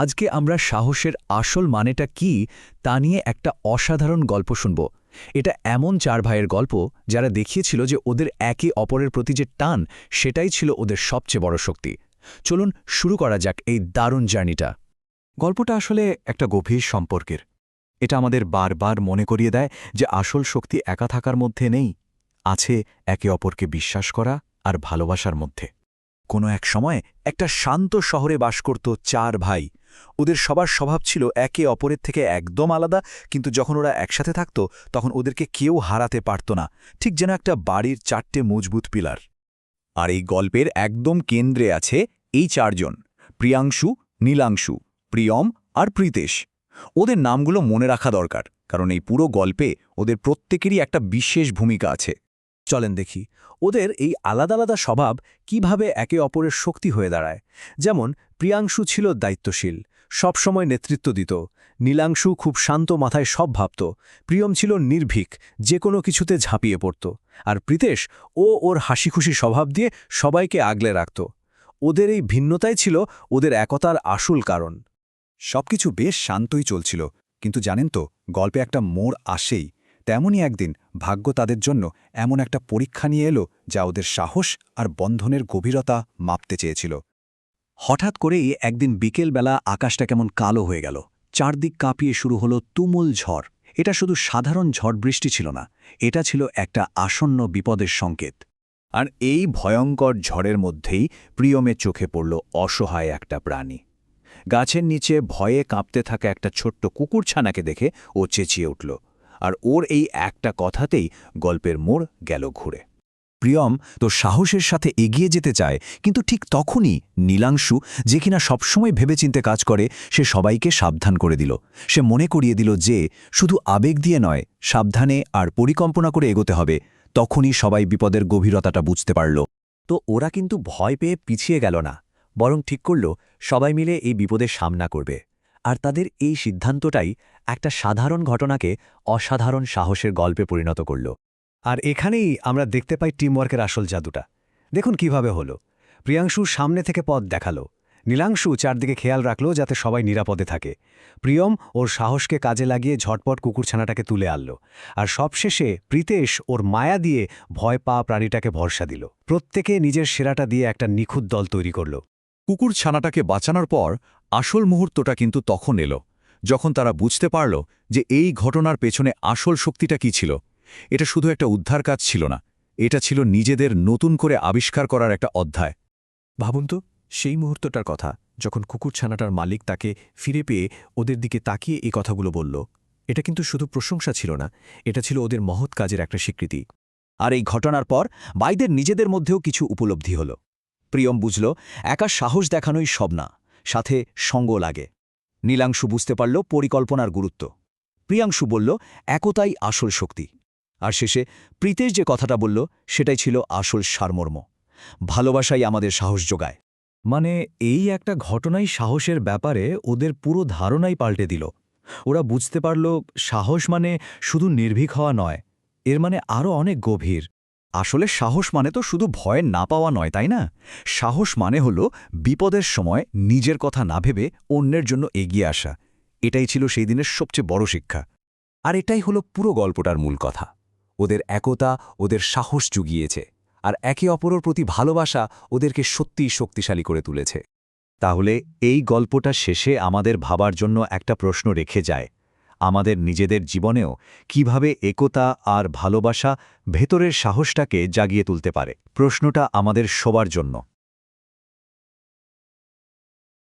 আজকে আমরা সাহসের আসল মানেটা কি তা নিয়ে একটা অসাধারণ গল্প শুনব। এটা এমন চার ভাইয়ের গল্প যারা দেখিয়েছিল যে ওদের একে অপরের প্রতি যে টান সেটাই ছিল ওদের সবচেয়ে বড় শক্তি। চলুন শুরু করা যাক এই দারুণ জার্নিটা। গল্পটা আসলে একটা গভীর সম্পর্কের। এটা আমাদের বারবার মনে করিয়ে দেয় যে আসল শক্তি একা থাকার মধ্যে নেই, আছে একে অপরকে বিশ্বাস করা আর ভালোবাসার মধ্যে। কোনো এক সময় একটা শান্ত শহরে বাস করত চার ভাই। ওদের সবার স্বভাব ছিল একে অপরের থেকে একদম আলাদা, কিন্তু যখন ওরা একসাথে থাকত তখন ওদেরকে কেউ হারাতে পারত না, ঠিক যেন একটা বাড়ির চারটে মজবুত পিলার। আর এই গল্পের একদম কেন্দ্রে আছে এই চারজন: প্রিয়াংশু, নীলাংশু, প্রিয়ম আর প্রীতেশ। ওদের নামগুলো মনে রাখা দরকার, কারণ এই পুরো গল্পে ওদের প্রত্যেকেরই একটা বিশেষ ভূমিকা আছে। চলেন দেখি ওদের এই আলাদা আলাদা স্বভাব কিভাবে একে অপরের শক্তি হয়ে দাঁড়ায়। যেমন প্রিয়াংশু ছিল দায়িত্বশীল, সবসময় নেতৃত্ব দিত। নীলাংশু খুব শান্ত মাথায় সব ভাবত। প্রিয়ম ছিল নির্ভীক, যে কোনো কিছুতে ঝাঁপিয়ে পড়ত। আর প্রীতেশ ওর হাসিখুশি স্বভাব দিয়ে সবাইকে আগলে রাখত। ওদের এই ভিন্নতাই ছিল ওদের একতার আসল কারণ। সবকিছু বেশ শান্তই চলছিল, কিন্তু জানেন তো, গল্পে একটা মোড় আসেই। তেমনই একদিন ভাগ্য তাদের জন্য এমন একটা পরীক্ষা নিয়ে এলো যা ওদের সাহস আর বন্ধনের গভীরতা মাপতে চেয়েছিল। হঠাৎ করেই একদিন বিকেলবেলা আকাশটা কেমন কালো হয়ে গেল। চারদিক কাঁপিয়ে শুরু হলো তুমুল ঝড়। এটা শুধু সাধারণ ঝড় বৃষ্টি ছিল না, এটা ছিল একটা আসন্ন বিপদের সংকেত। আর এই ভয়ঙ্কর ঝড়ের মধ্যেই প্রিয়মের চোখে পড়ল অসহায় একটা প্রাণী। গাছের নিচে ভয়ে কাঁপতে থাকা একটা ছোট্ট কুকুরছানাকে দেখে ও চেঁচিয়ে উঠল। আর ওর এই একটা কথাতেই গল্পের মোড় গেল ঘুরে। প্রিয়ম তো সাহসের সাথে এগিয়ে যেতে চায়, কিন্তু ঠিক তখনই নীলাংশু, যে কিনা সবসময় ভেবেচিন্তে কাজ করে, সে সবাইকে সাবধান করে দিল। সে মনে করিয়ে দিল যে শুধু আবেগ দিয়ে নয়, সাবধানে আর পরিকল্পনা করে এগোতে হবে। তখনই সবাই বিপদের গভীরতাটা বুঝতে পারল। তো ওরা কিন্তু ভয় পেয়ে পিছিয়ে গেল না, বরং ঠিক করল সবাই মিলে এই বিপদের সামনা করবে। আর তাদের এই সিদ্ধান্তটাই একটা সাধারণ ঘটনাকে অসাধারণ সাহসের গল্পে পরিণত করল। আর এখানেই আমরা দেখতে পাই টিমওয়ার্কের আসল জাদুটা। দেখুন কিভাবে হলো। প্রিয়াংশু সামনে থেকে পথ দেখালো, নীলাংশু চারদিকে খেয়াল রাখল যাতে সবাই নিরাপদে থাকে, প্রিয়ম ওর সাহসকে কাজে লাগিয়ে ঝটপট কুকুরছানাটাকে তুলে আনল, আর সবশেষে প্রীতেশ ওর মায়া দিয়ে ভয় পাওয়া প্রাণীটাকে ভরসা দিল। প্রত্যেকে নিজের সেরাটা দিয়ে একটা নিখুঁত দল তৈরি করল। কুকুরছানাটাকে বাঁচানোর পর আসল মুহূর্তটা কিন্তু তখন এলো, যখন তারা বুঝতে পারল যে এই ঘটনার পেছনে আসল শক্তিটা কি ছিল। এটা শুধু একটা উদ্ধার কাজ ছিল না, এটা ছিল নিজেদের নতুন করে আবিষ্কার করার একটা অধ্যায়। ভাবুন তো সেই মুহূর্তটার কথা, যখন কুকুরছানাটার মালিক তাকে ফিরে পেয়ে ওদের দিকে তাকিয়ে এই কথাগুলো বলল। এটা কিন্তু শুধু প্রশংসা ছিল না, এটা ছিল ওদের মহৎ কাজের একটা স্বীকৃতি। আর এই ঘটনার পর ভাইদের নিজেদের মধ্যেও কিছু উপলব্ধি হল। প্রিয়ম বুঝল একা সাহস দেখানোই সব না, সাথে সঙ্গ লাগে। নীলাংশু বুঝতে পারল পরিকল্পনার গুরুত্ব। প্রিয়াংশু বলল একতাই আসল শক্তি। আর শেষে প্রীতেশ যে কথাটা বলল সেটাই ছিল আসল সারমর্ম: ভালোবাসাই আমাদের সাহস যোগায়। মানে এই একটা ঘটনাই সাহসের ব্যাপারে ওদের পুরো ধারণাই পাল্টে দিল। ওরা বুঝতে পারল সাহস মানে শুধু নির্ভীক হওয়া নয়, এর মানে আরও অনেক গভীর। আসলে সাহস মানে তো শুধু ভয় না পাওয়া নয়, তাই না? সাহস মানে হলো বিপদের সময় নিজের কথা না ভেবে অন্যের জন্য এগিয়ে আসা। এটাই ছিল সেই দিনের সবচেয়ে বড় শিক্ষা। আর এটাই হলো পুরো গল্পটার মূল কথা। ওদের একতা ওদের সাহস জুগিয়েছে, আর একে অপরের প্রতি ভালোবাসা ওদেরকে সত্যিই শক্তিশালী করে তুলেছে। তাহলে এই গল্পটা শেষে আমাদের ভাবার জন্য একটা প্রশ্ন রেখে যায়: আমাদের নিজেদের জীবনেও কিভাবে একতা আর ভালোবাসা ভেতরের সাহসটাকে জাগিয়ে তুলতে পারে? প্রশ্নটা আমাদের সবার জন্য।